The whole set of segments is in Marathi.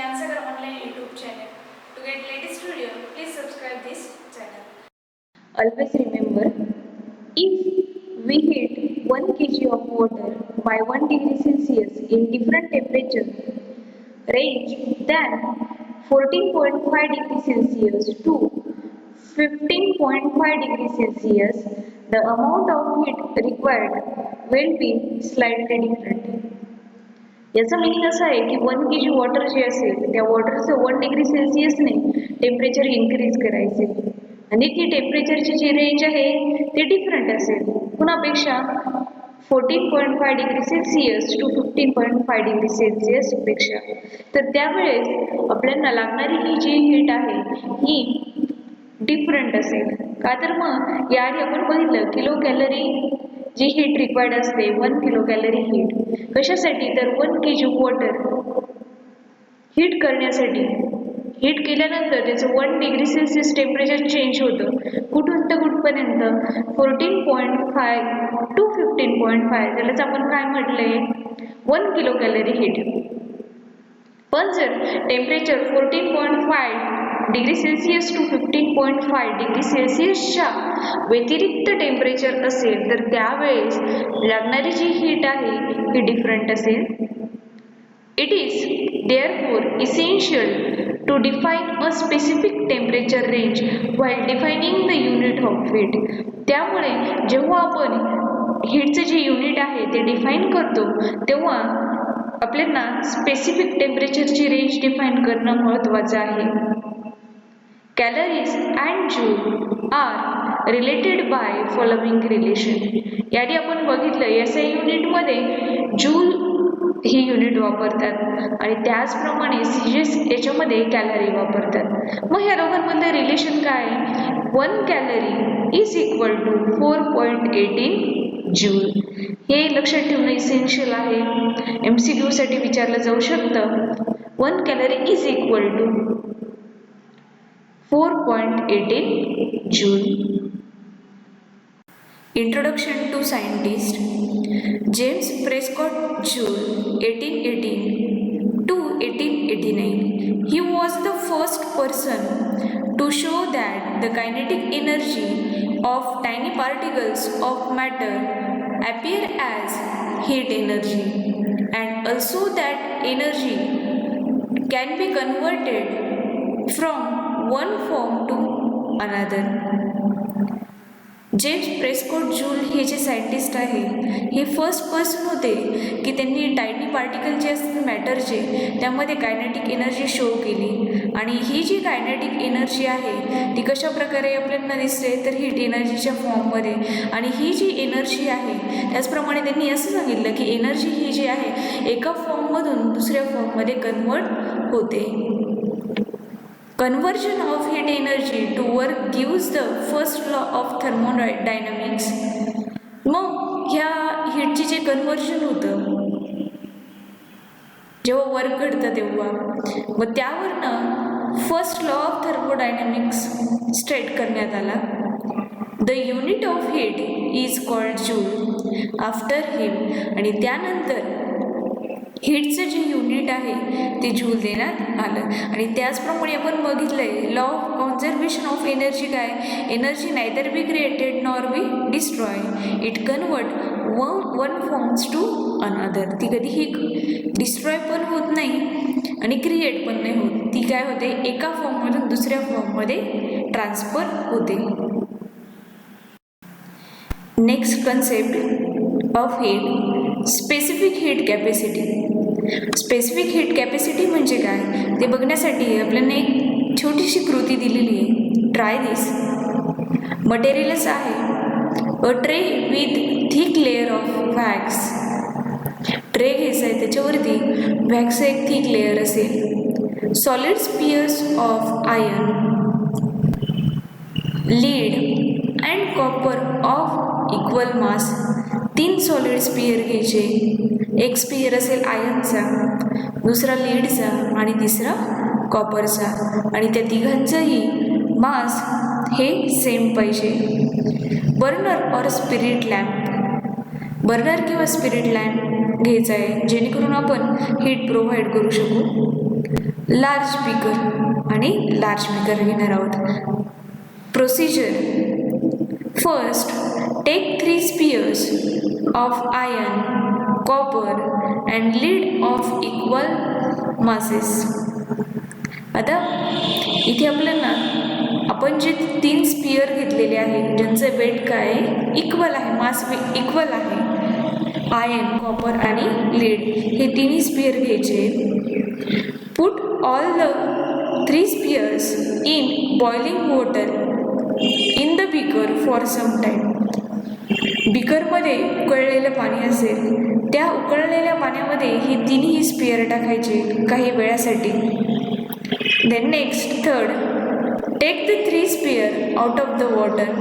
Answer online YouTube channel. To get latest video, please subscribe this channel. Always remember, if we heat 1 kg of water by 1 degree Celsius in different temperature range than 14.5 degree Celsius to 15.5 degree Celsius, the amount of heat required will be slightly different. याचा मीनिंग असा आहे की 1 kg वॉटर जे असेल त्या वॉटरचं 1 डिग्री सेल्सिअसने टेम्परेचर इन्क्रीज करायचे आणि ती टेम्परेचरची जी रेंज आहे ते डिफरंट असेल कुणापेक्षा 14.5 degree Celsius to 15.5 degree Celsius पेक्षा. तर त्यावेळेस आपल्याला लागणारी ही जी हीट आहे ही डिफरंट असेल का तर मग याआधी आपण बघितलं किलो कॅलरी जी हीट रिक्वायर्ड असते 1 किलो कॅलरी हीट कशासाठी तर 1 kg वॉटर हीट करण्यासाठी हीट केल्यानंतर त्याचं 1 डिग्री सेल्सिअस टेम्परेचर चेंज होतं कुठून तर कुठपर्यंत 14.5 टू 15.5 त्यालाच आपण काय म्हटलंय 1 किलो कॅलरी हीट. पण जर temperature 14.5 degree Celsius to 15.5 degree सेल्सिअसच्या व्यतिरिक्त टेम्परेचर असेल तर त्यावेळेस लागणारी जी हीट आहे ही डिफरंट असेल. It is therefore essential to define a specific temperature range while defining the unit of heat. त्यामुळे जेव्हा आपण हीटचं जे युनिट आहे ते डिफाईन करतो तेव्हा आपल्याला स्पेसिफिक टेम्परेचरची रेंज डिफाईन करणं महत्त्वाचं आहे. Calories and joule are related by following relation. याआधी आपण बघितलं SI युनिटमध्ये जूल ही युनिट वापरतात आणि त्याचप्रमाणे सीजेस याच्यामध्ये कॅलरी वापरतात. मग ह्या दोघांमधलं रिलेशन काय आहे 1 calorie is equal to 4.18 joule. हे लक्षात ठेवणं इसेन्शियल आहे. MCQ साठी विचारलं जाऊ शकतं 1 calorie is equal to 4.18 joule. Introduction to scientist. James Prescott Joule 1818 to 1889. He was the first person to show that the kinetic energy of tiny particles of matter appear as heat energy and also that energy can be converted from one form to another. James Prescott joule हे जे सायंटिस्ट आहे हे फर्स्ट पर्सन होते की त्यांनी टायनी पार्टिकल जे असतात मॅटरचे त्यामध्ये कायनेटिक एनर्जी शो केली आणि ही जी कायनेटिक एनर्जी आहे ती कशा प्रकारे आपल्याला दिसते तर हीट एनर्जीच्या फॉर्ममध्ये. आणि ही जी एनर्जी आहे त्याचप्रमाणे त्यांनी असं सांगितलं की एनर्जी ही जी आहे एका फॉर्ममधून दुसऱ्या फॉर्ममध्ये कन्वर्ट होते. Conversion of heat energy to work gives the first law of thermodynamics. मग ह्या हीटचे जे कन्वर्जन होतं जेव्हा वर्क घडतं तेव्हा मग त्यावरनं first law of thermodynamics state करण्यात आला. The unit of heat is called joule after him. आणि त्यानंतर हीटचं जे युनिट आहे ते जूल देण्यात आलं. आणि त्याचप्रमाणे आपण बघितलं आहे law of conservation of energy काय energy neither be created nor be destroy it convert one forms to another. ती कधीही डिस्ट्रॉय पण होत नाही आणि क्रिएट पण नाही होत. ती काय होते एका फॉर्ममधून दुसऱ्या फॉर्ममध्ये ट्रान्सफर होते. Next concept of heat specific heat capacity. Specific heat capacity म्हणजे काय ते बघण्यासाठी आपल्याला एक छोटीशी कृती दिलेली आहे. Try this. मटेरियलच आहे a tray with thick layer of wax. Tray घ्यायचा आहे त्याच्यावरती वॅक्सचं एक थिक लेअर असेल. Solid spheres of iron lead and copper of equal mass. 3 solid sphere घ्यायचे. एक स्पियर असेल आयर्नचा दुसरा लीडचा आणि तिसरा कॉपरचा आणि त्या तिघांचंही मास हे सेम पाहिजे. बर्नर और स्पिरिट लॅम्प. बर्नर किंवा स्पिरिट लॅम्प घ्यायचा आहे जेणेकरून आपण हीट प्रोव्हाइड करू शकू. लार्ज बीकर आणि लार्ज बीकर घेणार आहोत. Procedure. First, take 3 spheres of iron, copper and lead of equal masses. आता इथे आपल्याला आपण जे 3 स्पियर घेतलेले आहे ज्यांचं वेट काय इक्वल आहे, मास इक्वल आहे, आयर्न, कॉपर आणि लीड हे तिन्ही स्पियर घ्यायचे. Put all the 3 spheres in boiling water in the beaker for some time. बीकरमध्ये उकळलेलं पाणी असेल, त्या उकळलेल्या पाण्यामध्ये ही तिन्ही स्पियर टाकायचे काही वेळासाठी. Then next, third, take the 3 sphere out of the water.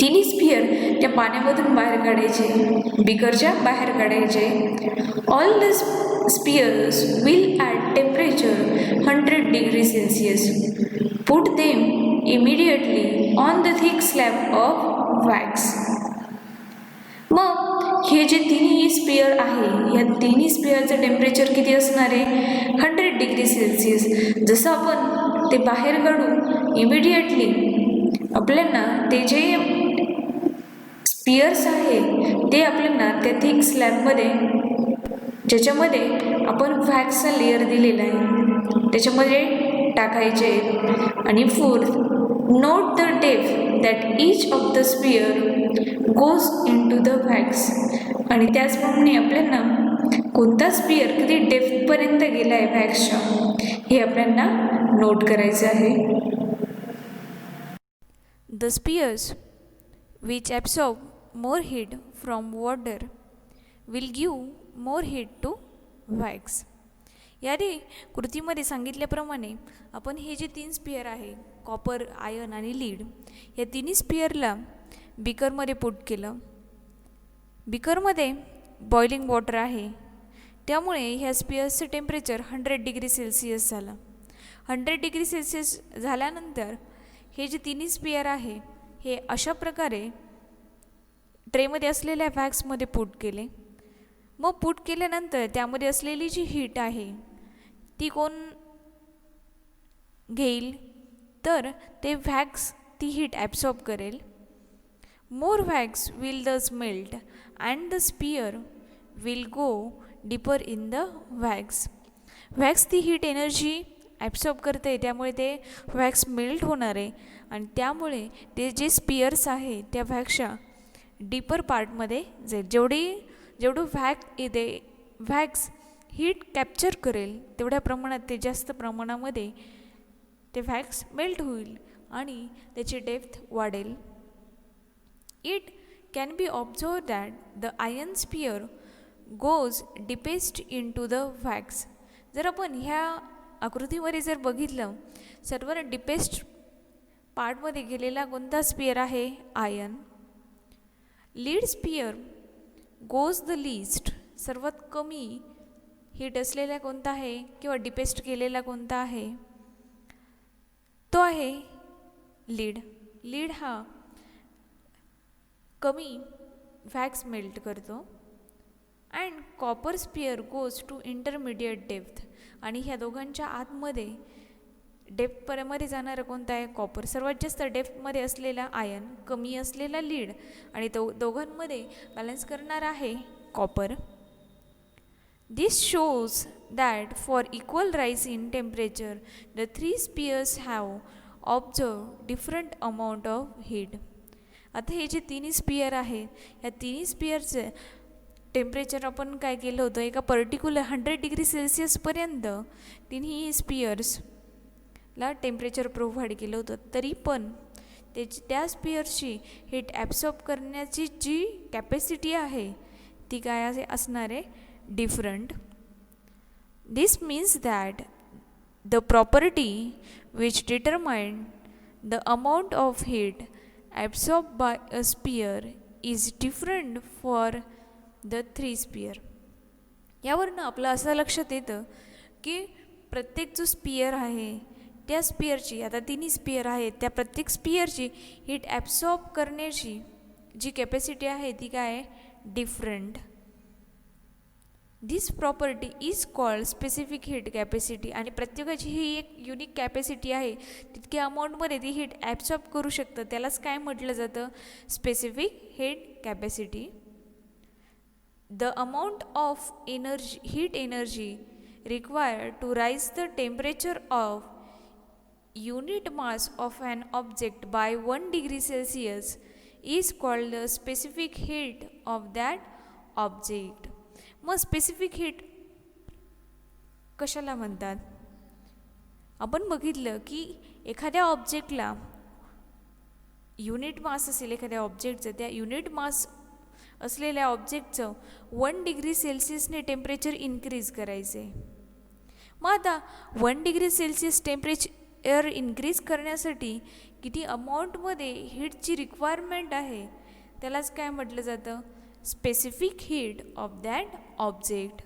तिन्ही स्पियर त्या पाण्यामधून बाहेर काढायचे, बीकरच्या बाहेर काढायचे. All the spheres will at temperature 100 degree Celsius. Put them immediately on the thick slab of wax. मग हे जे तिन्ही स्पियर आहे या तिन्ही स्पियरचं टेम्परेचर किती असणार आहे 100 डिग्री सेल्सिअस. जसं आपण ते बाहेर काढू इमिडिएटली आपल्याला ते जे स्पियर्स आहे ते आपल्याला त्या थिक स्लॅबमध्ये ज्याच्यामध्ये आपण वॅक्सचा लेअर दिलेला आहे त्याच्यामध्ये टाकायचे. आणि fourth, note the depth that each of the sphere goes into the wax. आणि त्याचप्रमाणे आपल्याला कोणता स्पियर किती डेप्थपर्यंत गेला आहे वॅक्सच्या हे आपल्याला नोट करायचं आहे. The spears which absorb more heat from water will give more heat to wax. यादी कृतीमध्ये सांगितल्याप्रमाणे आपण हे जे 3 स्पियर आहे कॉपर, आयर्न आणि लीड या तिन्ही स्पियरला बीकरमध्ये पुट केलं. बीकरमध्ये बॉइलिंग वॉटर आहे त्यामुळे ह्या स्पियर्सचं टेम्परेचर 100 डिग्री सेल्सिअस झालं. 100 डिग्री सेल्सिअस झाल्यानंतर हे जे तिन्ही स्पियर आहे हे अशा प्रकारे ट्रेमध्ये असलेल्या वॅक्समध्ये पुट केले. मग पुट केल्यानंतर त्यामध्ये असलेली जी हीट आहे ती कोण घेईल तर ते वॅक्स ती हीट ॲब्सॉर्ब करेल. More wax will thus melt and the sphere will go deeper in the wax. Wax ती हीट एनर्जी ॲब्सॉर्ब करते त्यामुळे ते वॅक्स मेल्ट होणार आहे आणि त्यामुळे ते जे स्पियर्स आहे त्या वॅक्सच्या डीपर पार्टमध्ये जाईल. जेवढं वॅक्स हीट कॅप्चर करेल तेवढ्या प्रमाणात ते जास्त प्रमाणामध्ये ते वॅक्स मेल्ट होईल आणि त्याची डेप्थ वाढेल. It can be observe that the iron sphere goes deepest into the wax. जर आपण ह्या आकृतीमध्ये जर बघितलं सर्वात डिपेस्ट पार्टमध्ये गेलेला कोणता स्पियर आहे iron. Lead sphere goes the least. सर्वात कमी हीट असलेला कोणता आहे किंवा डिपेस्ट केलेला कोणता आहे तो आहे लीड. लीड हा कमी वॅक्स मेल्ट करतो. And copper sphere goes to intermediate depth. आणि ह्या दोघांच्या आतमध्ये डेप्थपर्यंत जाणारा कोणता आहे कॉपर. सर्वात जास्त डेप्थमध्ये असलेला आयर्न, कमी असलेला लीड आणि दोघांमध्ये बॅलन्स करणारा आहे copper. This shows that for equal rise in temperature the 3 spheres have observe different amount of heat. आता हे जे तिन्ही स्पियर आहेत ह्या तिन्ही स्पियरचं टेम्परेचर आपण काय केलं होतं एका पर्टिक्युलर 100 डिग्री सेल्सिअसपर्यंत तिन्ही स्पियर्सला टेम्परेचर प्रोव्हाइड केलं होतं. तरी पण त्या स्पियर्सची हीट ॲब्सॉर्ब करण्याची जी कॅपॅसिटी आहे ती काय असणार आहे different. This means that the property which determine the amount of heat absorb by a sphere is different for the 3 sphere. यावरनं आपलं असं लक्षात येतं की प्रत्येक जो स्पियर आहे त्या स्पियरची आता तिन्ही स्पियर आहेत त्या प्रत्येक स्पियरची हीट ॲब्सॉर्ब करण्याची जी कॅपॅसिटी आहे ती काय आहे different. This property is called specific heat capacity. आणि प्रत्येकाची ही एक युनिक कॅपॅसिटी आहे, तितक्या अमाऊंटमध्ये ती हीट ॲब्सॉर्ब करू शकतं, त्यालाच काय म्हटलं जातं, specific heat capacity. The amount of energy heat energy required to rise the temperature of unit mass of an object by 1 degree Celsius is called the specific heat of that object. मग स्पेसिफिक हीट कशाला म्हणतात? आपण बघितलं की एखाद्या ऑब्जेक्टला युनिट मास असेल एखाद्या ऑब्जेक्टचं, त्या युनिट मास असलेल्या ऑब्जेक्टचं 1 डिग्री सेल्सिअसने टेम्परेचर इन्क्रीज करायचे. मग आता 1 डिग्री सेल्सिअस टेम्परेचर इन्क्रीज करण्यासाठी किती अमाऊंटमध्ये हीटची रिक्वायरमेंट आहे, त्यालाच काय म्हटलं जातं, specific heat of that object.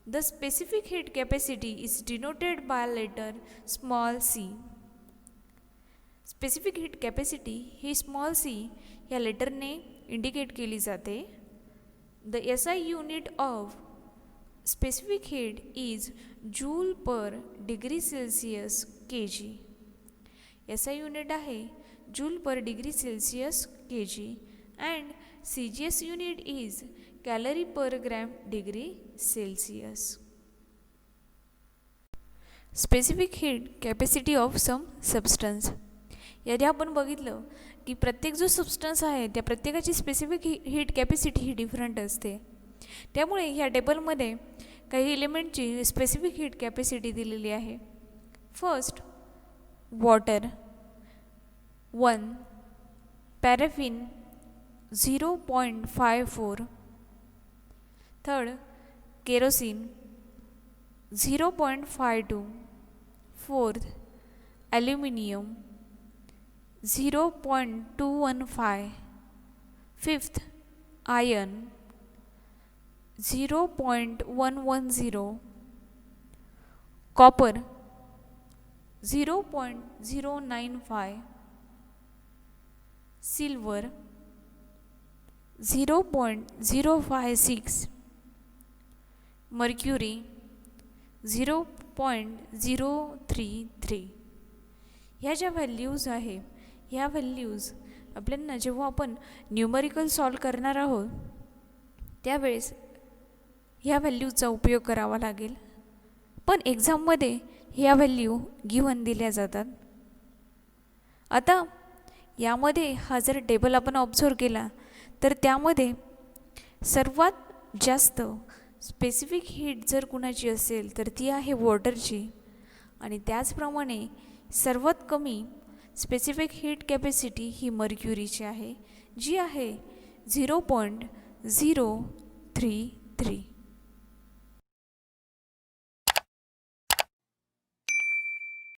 The specific heat capacity is denoted by letter small C. Specific heat capacity ही स्मॉल सी या लेटरने इंडिकेट केली जाते. The SI unit of specific heat is joule per degree celsius kg. SI unit आहे joule per degree celsius kg and CGS unit is calorie per gram degree celsius. Specific heat capacity of some substance. यादी आपण बघितलं की प्रत्येक जो सबस्टन्स आहे त्या प्रत्येकाची स्पेसिफिक हीट कॅपॅसिटी ही डिफरंट असते. त्यामुळे ह्या टेबलमध्ये काही एलिमेंटची स्पेसिफिक हीट कॅपॅसिटी दिलेली आहे. First water 1, paraffin 0.54, third kerosene 0.52, fourth aluminium 0.215, fifth iron 0.110, copper 0.095, silver 0.056, mercury 0.033. ह्या ज्या व्हॅल्यूज आहे ह्या व्हॅल्यूज आपल्याला जेव्हा आपण न्यूमरिकल सॉल्व करणार आहोत त्यावेळेस ह्या व्हॅल्यूचा उपयोग करावा लागेल. पण एक्झाममध्ये ह्या व्हॅल्यू गिव्हन दिल्या जातात. आता यामध्ये हा जर टेबल आपण ऑब्झर्व केला तर त्यामध्ये सर्वात जास्त स्पेसिफिक हीट जर कुणाची असेल तर ती आहे वॉटरची, आणि त्याचप्रमाणे सर्वात कमी स्पेसिफिक हीट कॅपॅसिटी ही मर्क्युरीची आहे, जी आहे 0.033.